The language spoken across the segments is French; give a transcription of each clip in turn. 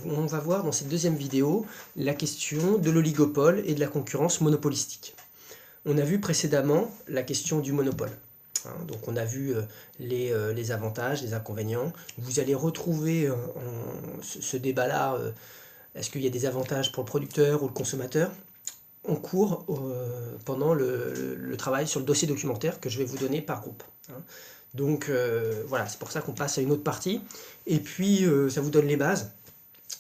On va voir dans cette deuxième vidéo la question de l'oligopole et de la concurrence monopolistique. On a vu précédemment la question du monopole. Donc on a vu les avantages, les inconvénients. Vous allez retrouver ce débat-là, est-ce qu'il y a des avantages pour le producteur ou le consommateur, en cours pendant le travail sur le dossier documentaire que je vais vous donner par groupe. Donc voilà, c'est pour ça qu'on passe à une autre partie. Et puis ça vous donne les bases.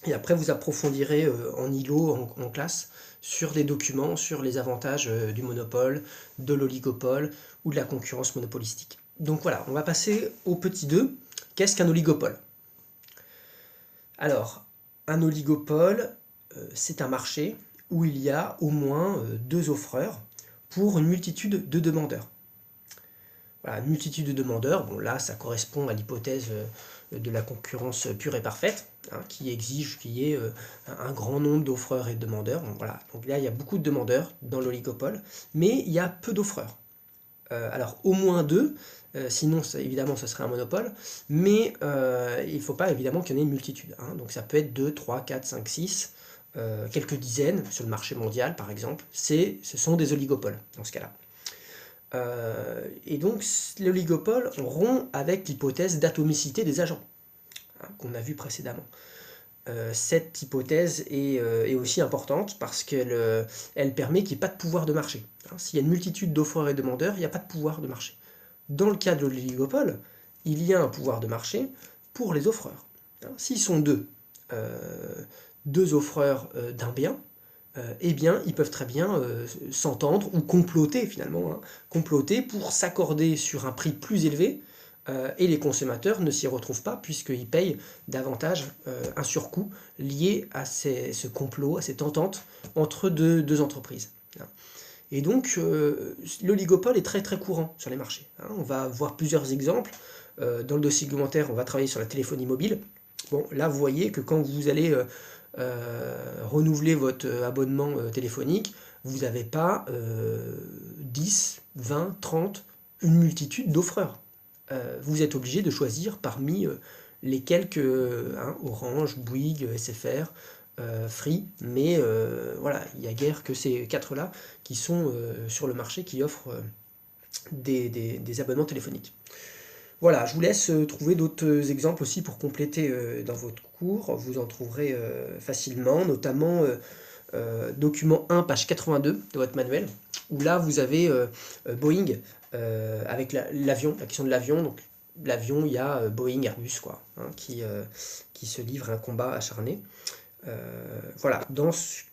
Et après, vous approfondirez en îlot, en classe, sur des documents, sur les avantages du monopole, de l'oligopole ou de la concurrence monopolistique. Donc voilà, on va passer au petit 2. Qu'est-ce qu'un oligopole? Alors, un oligopole, c'est un marché où il y a au moins deux offreurs pour une multitude de demandeurs. Voilà, une multitude de demandeurs, bon là ça correspond à l'hypothèse de la concurrence pure et parfaite, qui exige qu'il y ait un grand nombre d'offreurs et de demandeurs. Donc, voilà. Donc là il y a beaucoup de demandeurs dans l'oligopole, mais il y a peu d'offreurs. Alors au moins deux, sinon évidemment ce serait un monopole, mais il ne faut pas évidemment qu'il y en ait une multitude. Donc ça peut être 2, 3, 4, 5, 6, quelques dizaines sur le marché mondial par exemple, ce sont des oligopoles dans ce cas-là. Et donc l'oligopole rompt avec l'hypothèse d'atomicité des agents, qu'on a vu précédemment. Cette hypothèse est aussi importante parce qu'elle permet qu'il n'y ait pas de pouvoir de marché. S'il y a une multitude d'offreurs et demandeurs, il n'y a pas de pouvoir de marché. Dans le cas de l'oligopole, il y a un pouvoir de marché pour les offreurs. S'ils sont deux offreurs d'un bien, eh bien, ils peuvent très bien s'entendre ou comploter finalement, comploter pour s'accorder sur un prix plus élevé, et les consommateurs ne s'y retrouvent pas puisqu'ils payent davantage un surcoût lié à ce complot, à cette entente entre deux entreprises. Et donc, l'oligopole est très très courant sur les marchés. On va voir plusieurs exemples. Dans le dossier documentaire, on va travailler sur la téléphonie mobile. Bon, là, vous voyez que quand vous allez renouveler votre abonnement téléphonique, vous n'avez pas 10, 20, 30, une multitude d'offreurs. Vous êtes obligé de choisir parmi les quelques Orange, Bouygues, SFR, Free, mais voilà, il n'y a guère que ces quatre-là qui sont sur le marché qui offrent des abonnements téléphoniques. Voilà, je vous laisse trouver d'autres exemples aussi pour compléter dans votre cours. Vous en trouverez facilement, notamment document 1, page 82 de votre manuel, où là vous avez Boeing avec l'avion, la question de l'avion. Donc l'avion, il y a Boeing, Airbus, qui se livrent un combat acharné. Voilà, dans ce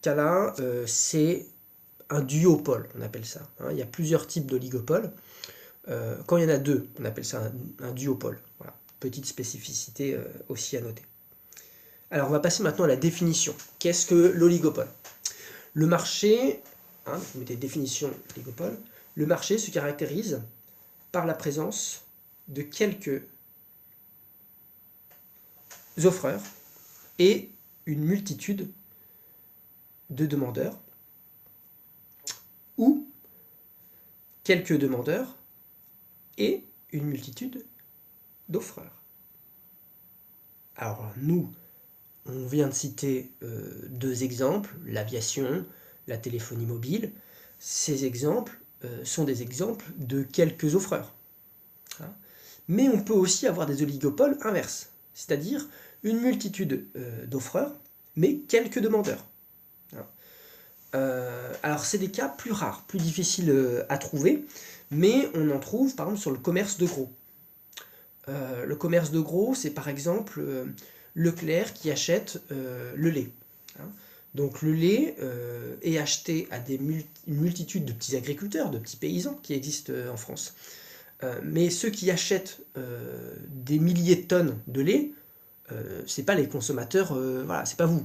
cas-là, c'est un duopole, on appelle ça. Il y a plusieurs types d'oligopoles. Quand il y en a deux, on appelle ça un duopole. Voilà. Petite spécificité aussi à noter. Alors on va passer maintenant à la définition. Qu'est-ce que l'oligopole? Le marché, vous mettez définition oligopole, le marché se caractérise par la présence de quelques offreurs et une multitude de demandeurs, ou quelques demandeurs et une multitude d'offreurs. Alors nous, on vient de citer deux exemples, l'aviation, la téléphonie mobile. Ces exemples sont des exemples de quelques offreurs. Mais on peut aussi avoir des oligopoles inverses, c'est-à-dire une multitude d'offreurs, mais quelques demandeurs. Alors c'est des cas plus rares, plus difficiles à trouver, mais on en trouve par exemple sur le commerce de gros. Le commerce de gros, c'est par exemple Leclerc qui achète le lait. Donc le lait est acheté à une multitude de petits agriculteurs, de petits paysans qui existent en France. Mais ceux qui achètent des milliers de tonnes de lait, c'est pas les consommateurs, voilà, c'est pas vous.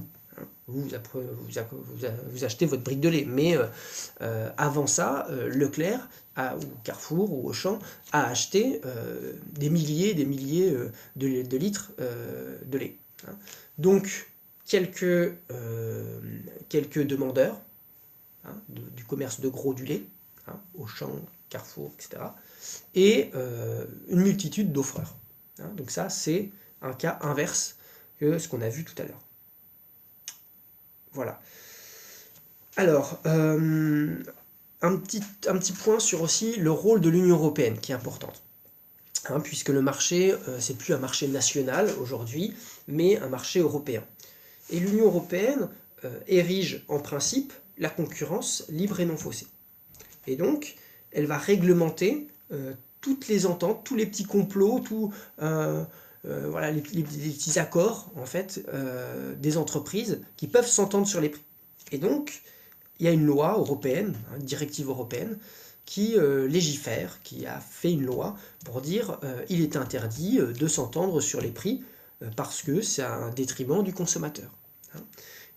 Vous achetez votre brique de lait, mais avant ça, Leclerc ou Carrefour ou Auchan a acheté des milliers de litres de lait. Donc quelques demandeurs du commerce de gros du lait, Auchan, Carrefour, etc., et une multitude d'offreurs. Donc ça, c'est un cas inverse que ce qu'on a vu tout à l'heure. Voilà. Alors, un petit point sur aussi le rôle de l'Union européenne qui est importante. Puisque le marché, c'est plus un marché national aujourd'hui, mais un marché européen. Et l'Union européenne érige en principe la concurrence libre et non faussée. Et donc, elle va réglementer toutes les ententes, tous les petits complots, voilà, les petits accords en fait, des entreprises qui peuvent s'entendre sur les prix. Et donc, il y a une loi européenne, une directive européenne, qui légifère, qui a fait une loi pour dire il est interdit de s'entendre sur les prix parce que c'est un détriment du consommateur.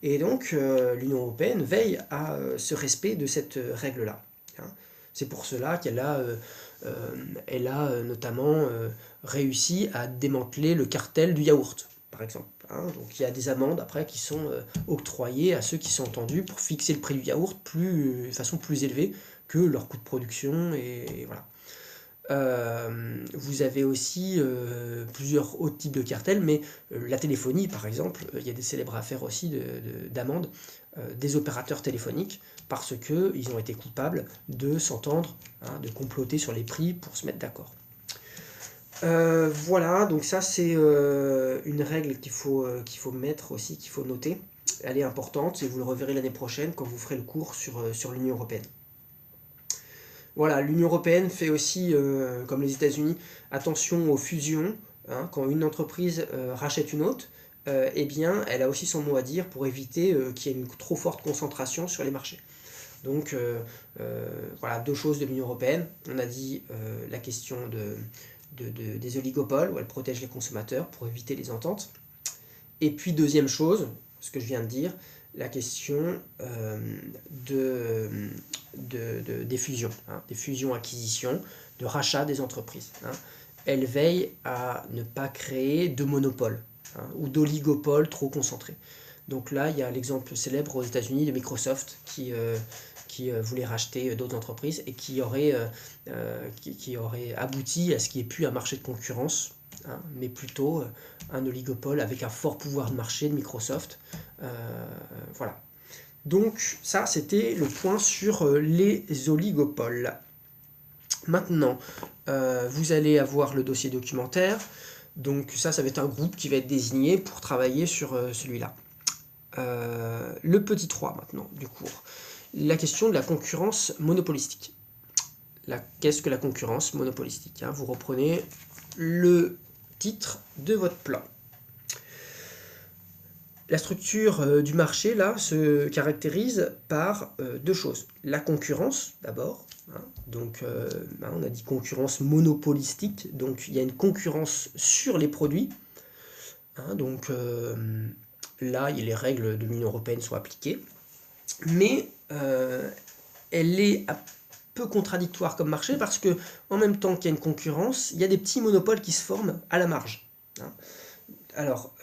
Et donc l'Union européenne veille à ce respect de cette règle-là. C'est pour cela qu'elle a, notamment réussi à démanteler le cartel du yaourt, par exemple. Donc il y a des amendes après qui sont octroyées à ceux qui sont entendus pour fixer le prix du yaourt de façon plus élevée que leur coût de production, et voilà. Vous avez aussi plusieurs autres types de cartels, mais la téléphonie par exemple, il y a des célèbres affaires aussi d'amendes des opérateurs téléphoniques parce qu'ils ont été coupables de s'entendre, de comploter sur les prix pour se mettre d'accord. Voilà, donc ça c'est une règle qu'il faut mettre aussi, qu'il faut noter. Elle est importante et vous le reverrez l'année prochaine quand vous ferez le cours sur l'Union européenne. Voilà, l'Union européenne fait aussi, comme les États-Unis, attention aux fusions. Quand une entreprise rachète une autre, eh bien, elle a aussi son mot à dire pour éviter qu'il y ait une trop forte concentration sur les marchés. Donc, voilà, deux choses de l'Union européenne. On a dit la question des oligopoles, où elle protège les consommateurs pour éviter les ententes. Et puis, deuxième chose, ce que je viens de dire, la question des fusions, des fusions-acquisitions, de rachat des entreprises. Elle veille à ne pas créer de monopole ou d'oligopole trop concentré. Donc là, il y a l'exemple célèbre aux États-Unis de Microsoft qui voulait racheter d'autres entreprises et qui aurait abouti à ce qu'il n'y ait plus un marché de concurrence, mais plutôt un oligopole avec un fort pouvoir de marché de Microsoft. Voilà. Donc ça, c'était le point sur les oligopoles. Maintenant, vous allez avoir le dossier documentaire. Donc ça va être un groupe qui va être désigné pour travailler sur celui-là. Le petit 3 maintenant du cours. La question de la concurrence monopolistique. Qu'est-ce que la concurrence monopolistique ? Vous reprenez le titre de votre plan. La structure du marché là se caractérise par deux choses. La concurrence d'abord, donc on a dit concurrence monopolistique, donc il y a une concurrence sur les produits, donc là les règles de l'Union européenne sont appliquées, mais elle est un peu contradictoire comme marché parce que en même temps qu'il y a une concurrence, il y a des petits monopoles qui se forment à la marge. Alors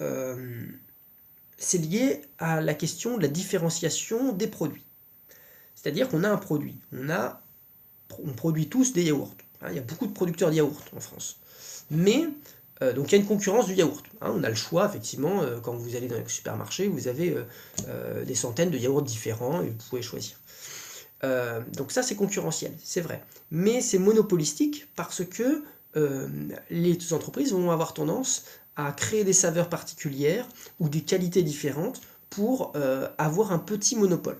c'est lié à la question de la différenciation des produits. C'est-à-dire qu'on a un produit, on produit tous des yaourts. Il y a beaucoup de producteurs de yaourts en France. Mais, donc il y a une concurrence du yaourt. On a le choix, effectivement, quand vous allez dans les supermarchés, vous avez des centaines de yaourts différents et vous pouvez choisir. Donc ça, c'est concurrentiel, c'est vrai. Mais c'est monopolistique parce que les entreprises vont avoir tendance à créer des saveurs particulières ou des qualités différentes pour avoir un petit monopole.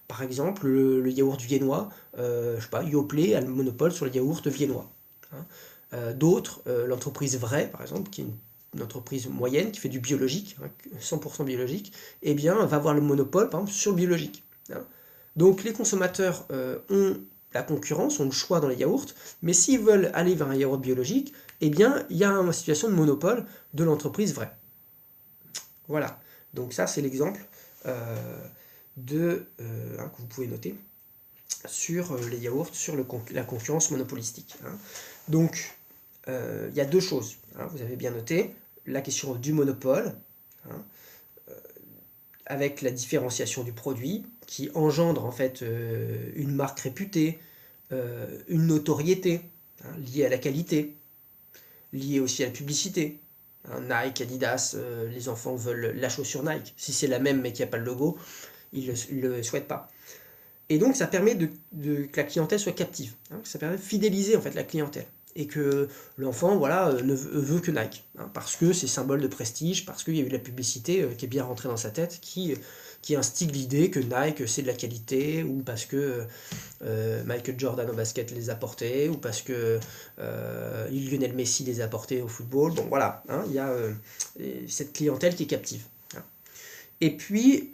Par exemple, le yaourt viennois, Yoplait a le monopole sur le yaourt viennois. D'autres, l'entreprise Vrai, par exemple, qui est une entreprise moyenne qui fait du biologique, 100% biologique, eh bien, va avoir le monopole, par exemple, sur le biologique. Donc les consommateurs ont la concurrence, ont le choix dans les yaourts, mais s'ils veulent aller vers un yaourt biologique, eh bien, il y a une situation de monopole de l'entreprise Vraie. Voilà, donc ça c'est l'exemple que vous pouvez noter sur les yaourts, sur la concurrence monopolistique. Donc, il y a deux choses, vous avez bien noté, la question du monopole, avec la différenciation du produit, qui engendre en fait une marque réputée, une notoriété liée à la qualité, liée aussi à la publicité, Nike, Adidas, les enfants veulent la chaussure Nike. Si c'est la même mais qu'il n'y a pas le logo, ils ne le souhaitent pas. Et donc ça permet que la clientèle soit captive. Hein, ça permet de fidéliser en fait la clientèle. Et que l'enfant voilà, ne veut que Nike. Hein, parce que c'est symbole de prestige, parce qu'il y a eu de la publicité qui est bien rentrée dans sa tête, qui instigue l'idée que Nike c'est de la qualité, ou parce que Michael Jordan au basket les a portés, ou parce que Lionel Messi les a portés au football. Bon voilà, hein, il y a cette clientèle qui est captive. Et puis,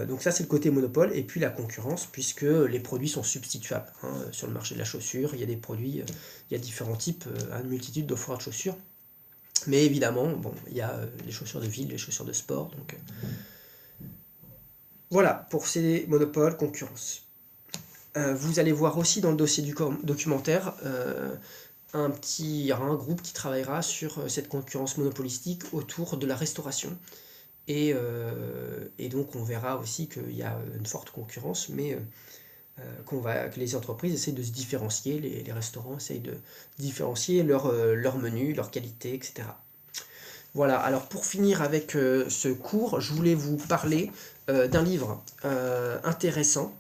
donc ça c'est le côté monopole, et puis la concurrence, puisque les produits sont substituables. Hein. Sur le marché de la chaussure, il y a des produits, il y a différents types, une multitude d'offreurs de chaussures. Mais évidemment, bon, il y a les chaussures de ville, les chaussures de sport. Donc, voilà, pour ces monopoles, concurrence. Vous allez voir aussi dans le dossier du documentaire un groupe qui travaillera sur cette concurrence monopolistique autour de la restauration. Et donc on verra aussi qu'il y a une forte concurrence, mais que les entreprises essaient de se différencier, les restaurants essayent de différencier leur menu, leur qualité, etc. Voilà, alors pour finir avec ce cours, je voulais vous parler d'un livre intéressant,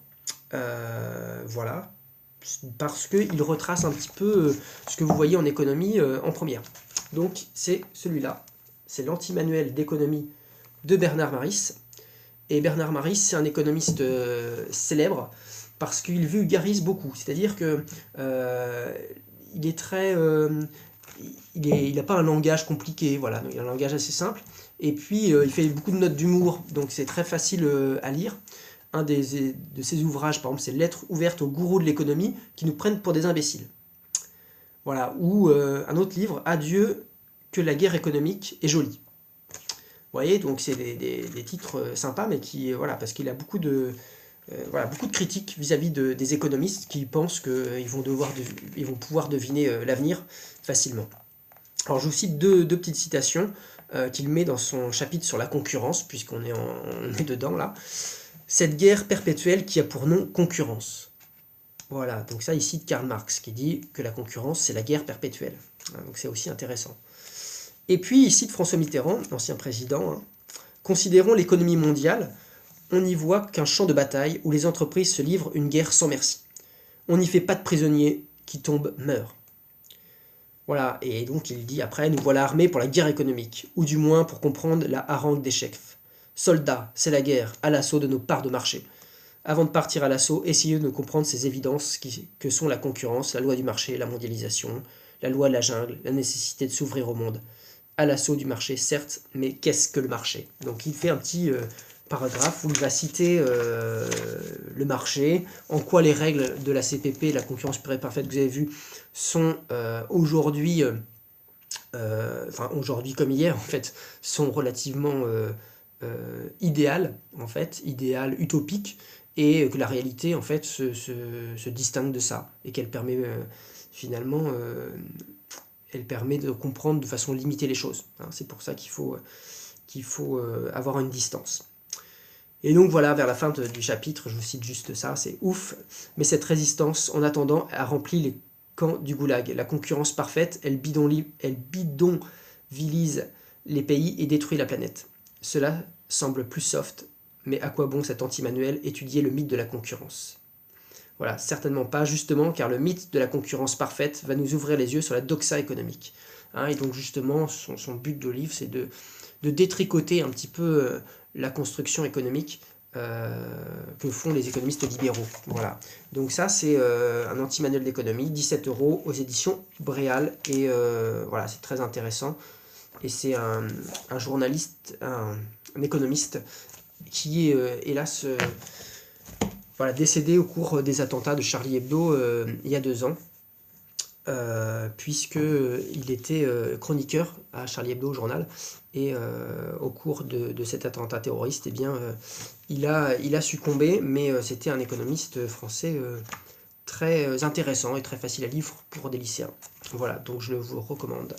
voilà, parce qu'il retrace un petit peu ce que vous voyez en économie en première. Donc c'est celui-là, c'est l'anti-manuel d'économie de Bernard Maris. Et Bernard Maris, c'est un économiste célèbre parce qu'il vulgarise beaucoup. C'est-à-dire que il est très, il n'a pas un langage compliqué. Voilà, il a un langage assez simple. Et puis il fait beaucoup de notes d'humour, donc c'est très facile à lire. Un de ses ouvrages, par exemple, c'est Lettres ouvertes aux gourous de l'économie qui nous prennent pour des imbéciles. Voilà, ou un autre livre, Adieu que la guerre économique est jolie. Vous voyez, donc c'est des titres sympas, mais qui, voilà, parce qu'il a beaucoup de critiques vis-à-vis des économistes qui pensent qu'ils vont pouvoir deviner l'avenir facilement. Alors je vous cite deux petites citations qu'il met dans son chapitre sur la concurrence, puisqu'on est dedans là. Cette guerre perpétuelle qui a pour nom concurrence. Voilà, donc ça il cite Karl Marx qui dit que la concurrence c'est la guerre perpétuelle. Donc c'est aussi intéressant. Et puis il cite François Mitterrand, l'ancien président. Hein. Considérons l'économie mondiale, on n'y voit qu'un champ de bataille où les entreprises se livrent une guerre sans merci. On n'y fait pas de prisonniers, qui tombent meurent. Voilà, et donc il dit après, nous voilà armés pour la guerre économique, ou du moins pour comprendre la harangue des chefs. Soldats, c'est la guerre, à l'assaut de nos parts de marché. Avant de partir à l'assaut, essayez de comprendre ces évidences que sont la concurrence, la loi du marché, la mondialisation, la loi de la jungle, la nécessité de s'ouvrir au monde. À l'assaut du marché, certes, mais qu'est-ce que le marché? Donc il fait un petit paragraphe où il va citer le marché, en quoi les règles de la CPP, la concurrence pure et parfaite que vous avez vu, sont aujourd'hui, aujourd'hui comme hier en fait, sont relativement idéales, en fait, idéales, utopiques, et que la réalité en fait se distingue de ça, et qu'elle permet finalement elle permet de comprendre de façon limitée les choses. Hein, c'est pour ça qu'il faut avoir une distance. Et donc voilà, vers la fin du chapitre, je vous cite juste ça, c'est ouf, mais cette résistance, en attendant, a rempli les camps du goulag. La concurrence parfaite, elle bidonvilise les pays et détruit la planète. Cela semble plus soft, mais à quoi bon cet anti-manuel étudier le mythe de la concurrence? Voilà, certainement pas, justement, car le mythe de la concurrence parfaite va nous ouvrir les yeux sur la doxa économique. Hein, et donc justement, son but de livre, c'est de détricoter un petit peu la construction économique que font les économistes libéraux. Voilà. Donc ça, c'est un anti-manuel d'économie, 17 € aux éditions Bréal. Et voilà, c'est très intéressant. Et c'est un journaliste, un économiste qui est, hélas, voilà, décédé au cours des attentats de Charlie Hebdo il y a 2 ans, puisqu'il était chroniqueur à Charlie Hebdo au journal, et au cours de cet attentat terroriste, eh bien, il a succombé, mais c'était un économiste français très intéressant et très facile à lire pour des lycéens. Voilà, donc je le vous recommande.